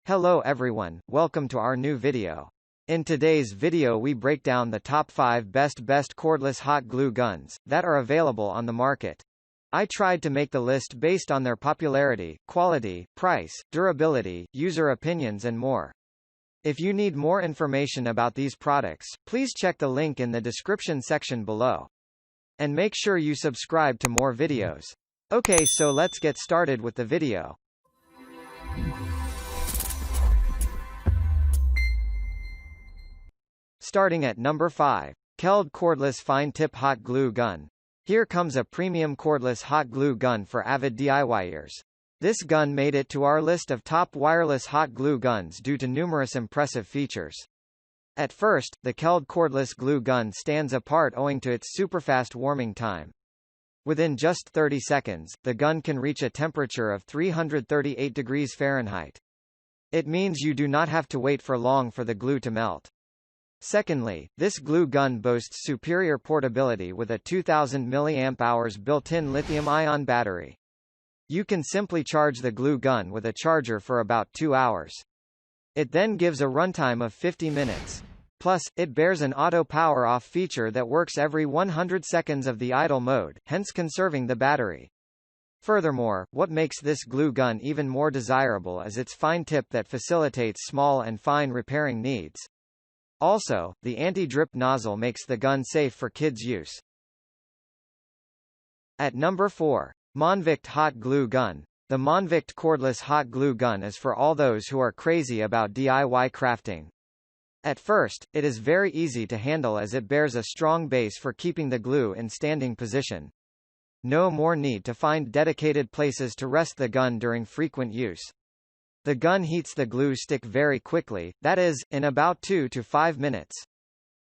Hello everyone, welcome to our new video. In today's video we break down the top 5 best cordless hot glue guns that are available on the market. I tried to make the list based on their popularity, quality, price, durability, user opinions and more. If you need more information about these products, please check the link in the description section below. And make sure you subscribe to more videos. Okay, so let's get started with the video. Starting at number 5. KeLDE Cordless Fine Tip Hot Glue Gun. Here comes a premium cordless hot glue gun for avid DIYers. This gun made it to our list of top wireless hot glue guns due to numerous impressive features. At first, the KeLDE cordless glue gun stands apart owing to its superfast warming time. Within just 30 seconds, the gun can reach a temperature of 338 degrees Fahrenheit. It means you do not have to wait for long for the glue to melt. Secondly, this glue gun boasts superior portability with a 2000 mAh built-in lithium-ion battery. You can simply charge the glue gun with a charger for about 2 hours. It then gives a runtime of 50 minutes. Plus, it bears an auto power-off feature that works every 100 seconds of the idle mode, hence conserving the battery. Furthermore, what makes this glue gun even more desirable is its fine tip that facilitates small and fine repairing needs. Also, the anti-drip nozzle makes the gun safe for kids' use. At number 4. Monvict Hot Glue Gun. The Monvict Cordless Hot Glue Gun is for all those who are crazy about DIY crafting. At first, it is very easy to handle as it bears a strong base for keeping the glue in standing position. No more need to find dedicated places to rest the gun during frequent use. The gun heats the glue stick very quickly, that is, in about 2 to 5 minutes.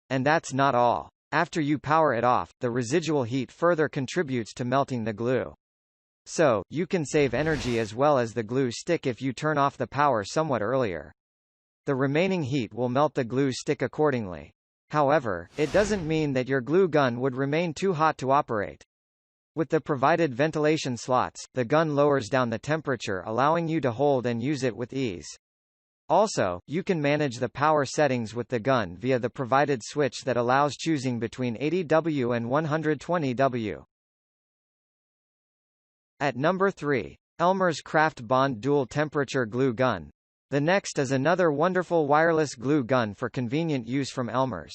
And that's not all. After you power it off, the residual heat further contributes to melting the glue. So, you can save energy as well as the glue stick if you turn off the power somewhat earlier. The remaining heat will melt the glue stick accordingly. However, it doesn't mean that your glue gun would remain too hot to operate. With the provided ventilation slots, the gun lowers down the temperature, allowing you to hold and use it with ease. Also, you can manage the power settings with the gun via the provided switch that allows choosing between 80W and 120W. At number 3. Elmer's Craft Bond Dual Temperature Glue Gun. The next is another wonderful wireless glue gun for convenient use from Elmers.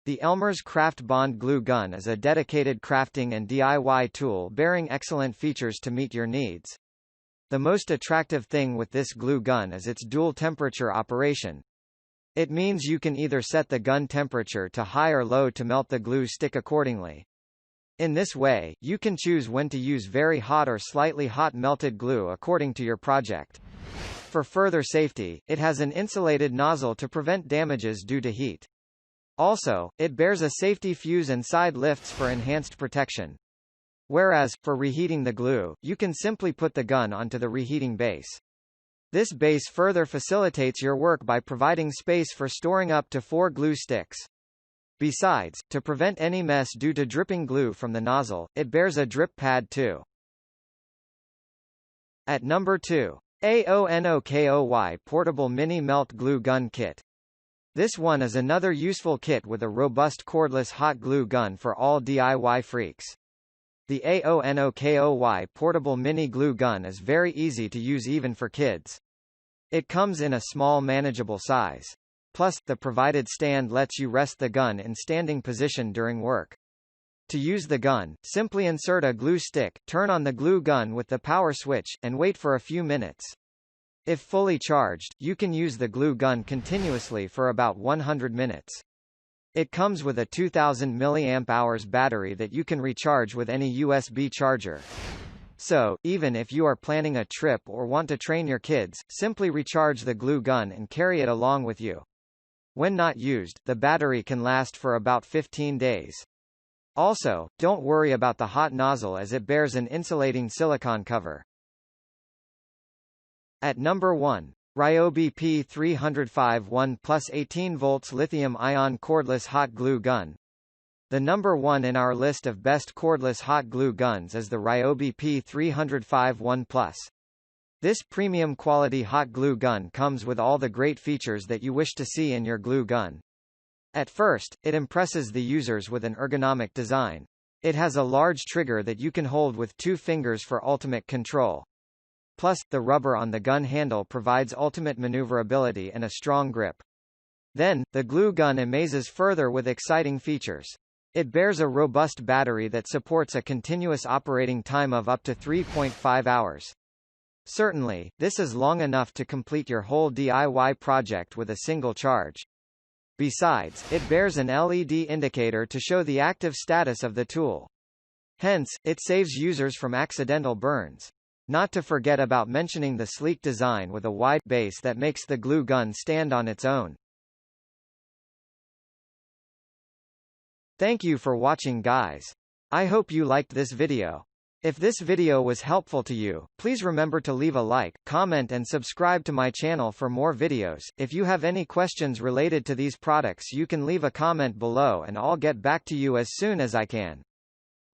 The Elmer's Craft Bond Glue Gun is a dedicated crafting and DIY tool bearing excellent features to meet your needs. The most attractive thing with this glue gun is its dual temperature operation. It means you can either set the gun temperature to high or low to melt the glue stick accordingly. In this way, you can choose when to use very hot or slightly hot melted glue according to your project. For further safety, it has an insulated nozzle to prevent damages due to heat. Also, it bears a safety fuse and side lifts for enhanced protection. Whereas, for reheating the glue, you can simply put the gun onto the reheating base. This base further facilitates your work by providing space for storing up to 4 glue sticks. Besides, to prevent any mess due to dripping glue from the nozzle, it bears a drip pad too. At number 2. AONOKOY Portable Mini Melt Glue Gun Kit. This one is another useful kit with a robust cordless hot glue gun for all DIY freaks. The AONOKOY Portable Mini Glue Gun is very easy to use even for kids. It comes in a small manageable size. Plus, the provided stand lets you rest the gun in standing position during work. To use the gun, simply insert a glue stick, turn on the glue gun with the power switch, and wait for a few minutes. If fully charged, you can use the glue gun continuously for about 100 minutes. It comes with a 2000 mAh battery that you can recharge with any USB charger. So, even if you are planning a trip or want to train your kids, simply recharge the glue gun and carry it along with you. When not used, the battery can last for about 15 days. Also, don't worry about the hot nozzle as it bears an insulating silicone cover. At number 1. Ryobi P305 1 plus 18 volts Lithium-Ion Cordless Hot Glue Gun. The number 1 in our list of best cordless hot glue guns is the Ryobi P305 1 plus. This premium quality hot glue gun comes with all the great features that you wish to see in your glue gun. At first, it impresses the users with an ergonomic design. It has a large trigger that you can hold with 2 fingers for ultimate control. Plus, the rubber on the gun handle provides ultimate maneuverability and a strong grip. Then, the glue gun amazes further with exciting features. It bears a robust battery that supports a continuous operating time of up to 3.5 hours. Certainly, this is long enough to complete your whole DIY project with a single charge. Besides, it bears an LED indicator to show the active status of the tool. Hence, it saves users from accidental burns. Not to forget about mentioning the sleek design with a wide base that makes the glue gun stand on its own. Thank you for watching, guys. I hope you liked this video. If this video was helpful to you, please remember to leave a like, comment and subscribe to my channel for more videos. If you have any questions related to these products, you can leave a comment below and I'll get back to you as soon as I can.